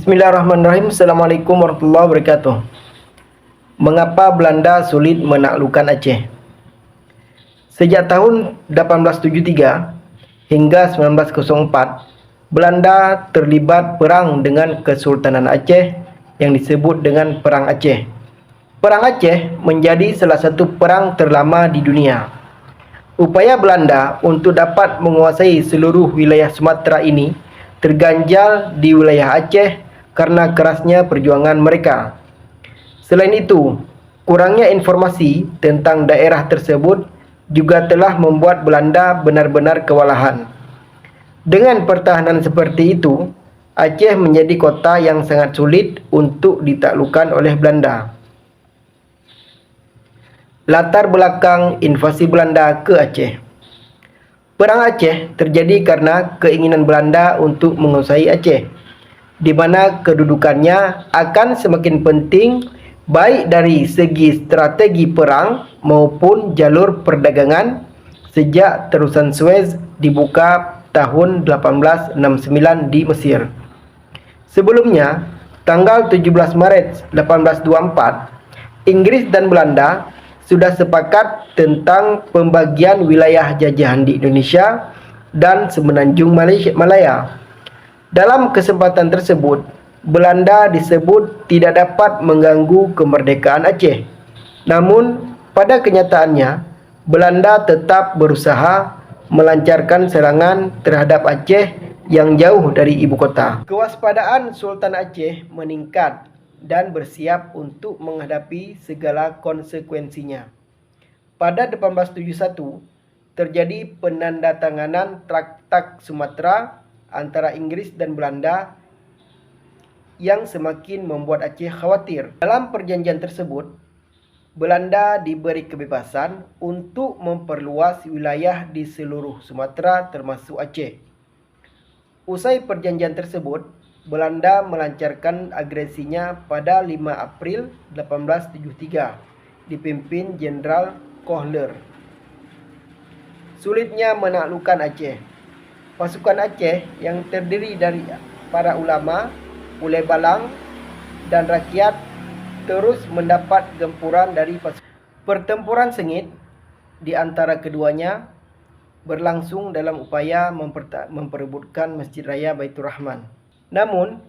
Bismillahirrahmanirrahim. Assalamualaikum warahmatullahi wabarakatuh. Mengapa Belanda sulit menaklukkan Aceh? Sejak tahun 1873 hingga 1904, Belanda terlibat perang dengan Kesultanan Aceh yang disebut dengan Perang Aceh. Perang Aceh menjadi salah satu perang terlama di dunia. Upaya Belanda untuk dapat menguasai seluruh wilayah Sumatera ini terganjal di wilayah Aceh karena kerasnya perjuangan mereka. Selain itu, kurangnya informasi tentang daerah tersebut juga telah membuat Belanda benar-benar kewalahan. Dengan pertahanan seperti itu, Aceh menjadi kota yang sangat sulit untuk ditaklukkan oleh Belanda. Latar belakang invasi Belanda ke Aceh. Perang Aceh terjadi karena keinginan Belanda untuk menguasai Aceh, di mana kedudukannya akan semakin penting baik dari segi strategi perang maupun jalur perdagangan sejak terusan Suez dibuka tahun 1869 di Mesir. Sebelumnya, tanggal 17 Maret 1824, Inggris dan Belanda sudah sepakat tentang pembagian wilayah jajahan di Indonesia dan semenanjung Malaya. Dalam kesempatan tersebut, Belanda disebut tidak dapat mengganggu kemerdekaan Aceh. Namun, pada kenyataannya, Belanda tetap berusaha melancarkan serangan terhadap Aceh yang jauh dari ibu kota. Kewaspadaan Sultan Aceh meningkat dan bersiap untuk menghadapi segala konsekuensinya. Pada 1871, terjadi penandatanganan Traktat Sumatera antara Inggris dan Belanda yang semakin membuat Aceh khawatir. Dalam perjanjian tersebut, Belanda diberi kebebasan untuk memperluas wilayah di seluruh Sumatera termasuk Aceh. Usai perjanjian tersebut, Belanda melancarkan agresinya pada 5 April 1873, dipimpin Jenderal Kohler. Sulitnya menaklukkan Aceh. Pasukan Aceh yang terdiri dari para ulama, ulai balang, dan rakyat terus mendapat gempuran dari pasukan. Pertempuran sengit di antara keduanya berlangsung dalam upaya memperebutkan Masjid Raya Baitur Rahman. Namun,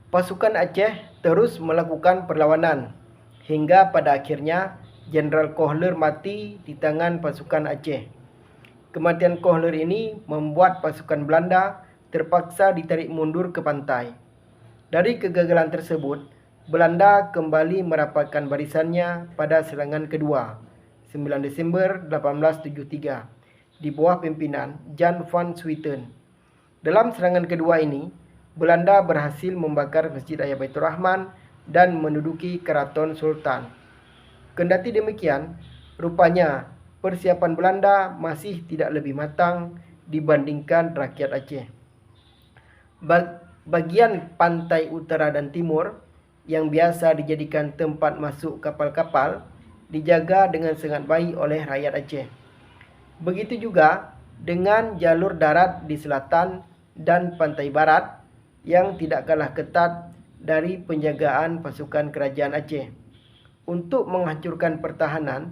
pasukan Aceh terus melakukan perlawanan hingga pada akhirnya Jenderal Kohler mati di tangan pasukan Aceh. Kematian Kohler ini membuat pasukan Belanda terpaksa ditarik mundur ke pantai. Dari kegagalan tersebut, Belanda kembali merapatkan barisannya pada serangan kedua, 9 Desember 1873. Di bawah pimpinan Jan van Swieten. Dalam serangan kedua ini, Belanda berhasil membakar Masjid Raya Baitur Rahman dan menduduki Keraton Sultan. Kendati demikian, rupanya persiapan Belanda masih tidak lebih matang dibandingkan rakyat Aceh. Bagian pantai utara dan timur yang biasa dijadikan tempat masuk kapal-kapal dijaga dengan sangat baik oleh rakyat Aceh. Begitu juga dengan jalur darat di selatan dan pantai barat yang tidak kalah ketat dari penjagaan pasukan kerajaan Aceh. Untuk menghancurkan pertahanan,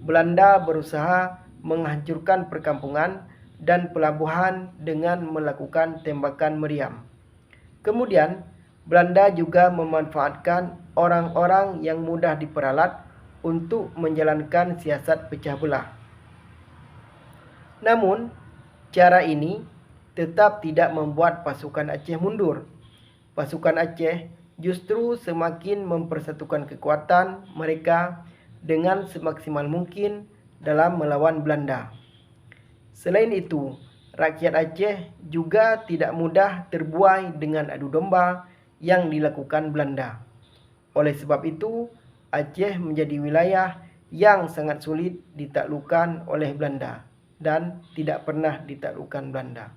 Belanda berusaha menghancurkan perkampungan dan pelabuhan dengan melakukan tembakan meriam. Kemudian, Belanda juga memanfaatkan orang-orang yang mudah diperalat untuk menjalankan siasat pecah belah. Namun, cara ini tetap tidak membuat pasukan Aceh mundur. Pasukan Aceh justru semakin mempersatukan kekuatan mereka dengan semaksimal mungkin dalam melawan Belanda. Selain itu, rakyat Aceh juga tidak mudah terbuai dengan adu domba yang dilakukan Belanda. Oleh sebab itu, Aceh menjadi wilayah yang sangat sulit ditaklukkan oleh Belanda dan tidak pernah ditaklukkan Belanda.